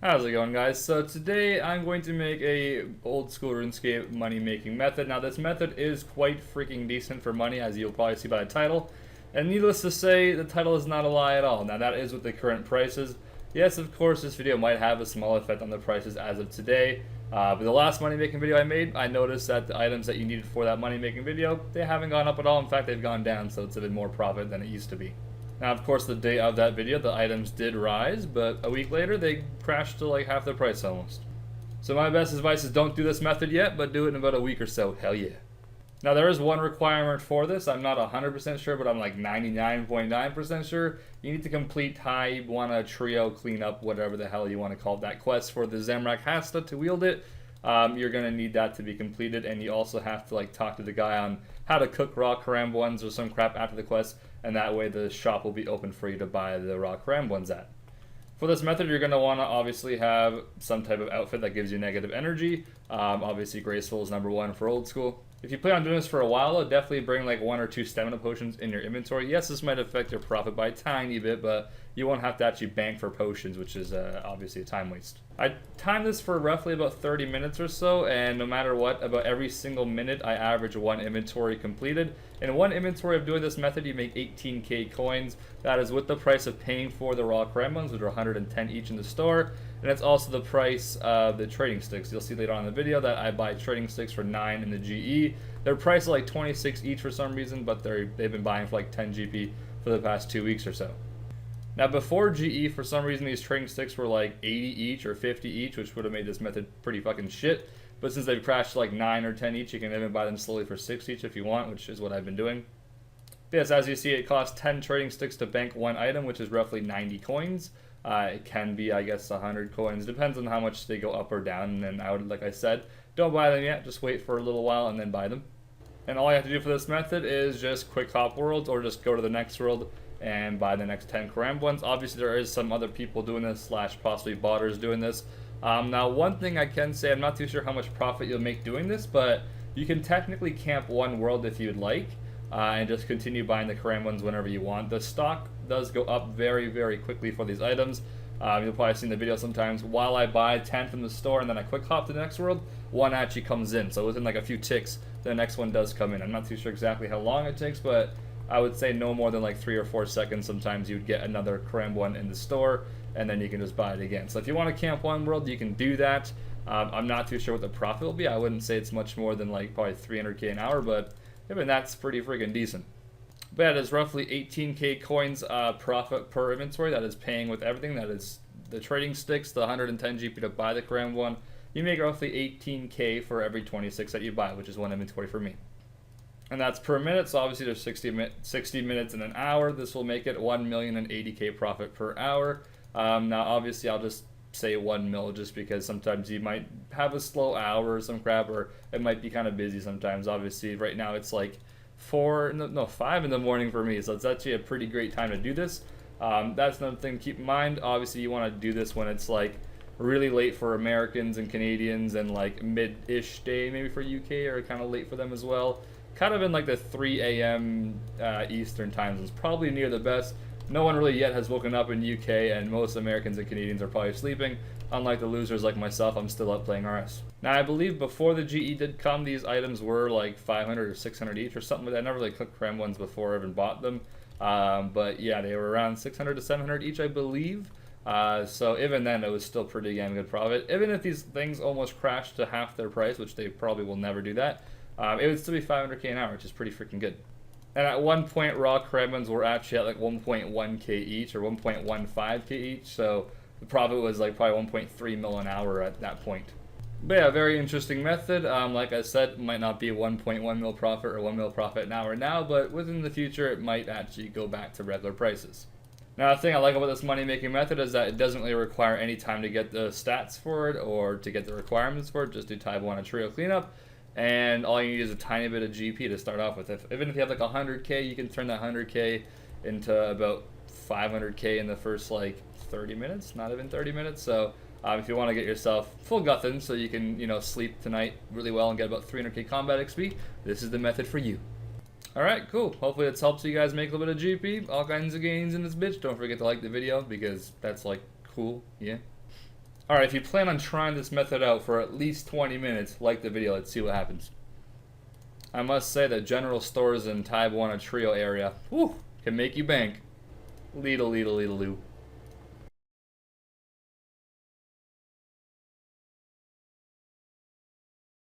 How's it going, guys? So today I'm going to make a old school RuneScape money making method. Now this method is quite freaking decent for money, as you'll probably see by the title. And needless to say, the title is not a lie at all. Now that is with the current prices. Yes, of course, this video might have a small effect on the prices as of today. But the last money making video I made, I noticed that the items that you needed for that money making video, they haven't gone up at all. In fact, they've gone down, so it's a bit more profit than it used to be. Now, of course, the day of that video, the items did rise, but a week later, they crashed to like half their price almost. So my best advice is don't do this method yet, but do it in about a week or so. Hell yeah. Now, there is one requirement for this. I'm not 100% sure, but I'm like 99.9% sure. You need to complete Wanna Trio Cleanup, whatever the hell you want to call that quest for the Zamrak Hasta to wield it. You're going to need that to be completed, and you also have to like talk to the guy on how to cook raw Karam ones or some crap after the quest, and that way the shop will be open for you to buy the raw Karam ones at. For this method, you're going to want to obviously have some type of outfit that gives you negative energy. Obviously, Graceful is number one for old school. If you plan on doing this for a while, though, definitely bring like 1 or 2 stamina potions in your inventory. Yes, this might affect your profit by a tiny bit, but you won't have to actually bank for potions, which is obviously a time waste. I timed this for roughly about 30 minutes or so, and no matter what, about every single minute I average 1 inventory completed. In 1 inventory of doing this method, you make 18k coins. That is with the price of paying for the raw Karam ones, which are 110 each in the store. And it's also the price of the trading sticks. You'll see later on in the video that I buy trading sticks for 9 in the GE. They're priced like 26 each for some reason, but they've been buying for like 10 GP for the past 2 weeks or so. Now before GE, for some reason these trading sticks were like 80 each or 50 each, which would have made this method pretty fucking shit. But since they've crashed to like 9 or 10 each, you can even buy them slowly for 6 each if you want, which is what I've been doing. But yes, as you see, it costs 10 trading sticks to bank 1 item, which is roughly 90 coins. It can be, I guess, 100 coins. Depends on how much they go up or down. And I would, like I said, don't buy them yet. Just wait for a little while and then buy them. And all you have to do for this method is just quick hop worlds, or just go to the next world and buy the next 10 Karam ones. Obviously, there is some other people doing this, slash possibly botters doing this. Now, one thing I can say, I'm not too sure how much profit you'll make doing this, but you can technically camp 1 world if you'd like. And just continue buying the Karam ones whenever you want. The stock does go up very, very quickly for these items. You'll probably see in the video sometimes, while I buy 10 from the store and then I quick hop to the next world, 1 actually comes in. So within like a few ticks, the next one does come in. I'm not too sure exactly how long it takes, but I would say no more than like 3 or 4 seconds. Sometimes you'd get another Karam one in the store, and then you can just buy it again. So if you want to camp 1 world, you can do that. I'm not too sure what the profit will be. I wouldn't say it's much more than like probably 300k an hour, but even that's pretty freaking decent. But yeah, there's roughly 18k coins profit per inventory. That is paying with everything. That is the trading sticks, the 110 GP to buy the Karam one. You make roughly 18k for every 26 that you buy, which is 1 inventory for me. And that's per minute, so obviously there's 60 minutes in an hour. This will make it 1,080k profit per hour. Now obviously I'll just say 1 mil just because sometimes you might have a slow hour or some crap, or it might be kind of busy sometimes. Obviously right now it's like 5 in the morning for me, so it's actually a pretty great time to do this. That's another thing to keep in mind. Obviously you want to do this when it's like really late for Americans and Canadians, and like mid-ish day maybe for UK, or kind of late for them as well. Kind of in like the 3 a.m. Eastern times is probably near the best. No one really yet has woken up in UK, and most Americans and Canadians are probably sleeping. Unlike the losers like myself, I'm still up playing RS. Now, I believe before the GE did come, these items were like 500 or 600 each or something like that. I never really cooked Karam ones before I even bought them. But yeah, they were around 600 to 700 each, I believe. So even then, it was still pretty damn good profit. Even if these things almost crashed to half their price, which they probably will never do that, it would still be 500k an hour, which is pretty freaking good. And at one point, raw Karam ones were actually at like 1.1k each, or 1.15k each, so the profit was like probably 1.3 mil an hour at that point. But yeah, very interesting method. Like I said, it might not be 1.1 mil profit or 1 mil profit an hour now, but within the future, it might actually go back to regular prices. Now, the thing I like about this money-making method is that it doesn't really require any time to get the stats for it or to get the requirements for it. Just do type 1 a trio cleanup. And all you need is a tiny bit of GP to start off with. Even if you have like 100k, you can turn that 100k into about 500k in the first like 30 minutes, not even 30 minutes. So if you want to get yourself full Guthin so you can, sleep tonight really well and get about 300k combat XP, this is the method for you. Alright, cool. Hopefully it's helped you guys make a little bit of GP. All kinds of gains in this bitch. Don't forget to like the video because that's like cool, yeah. Alright, if you plan on trying this method out for at least 20 minutes, like the video, let's see what happens. I must say that general stores in Taiwan Trio area, whew, can make you bank. Leedle, leedle, leedle, loo.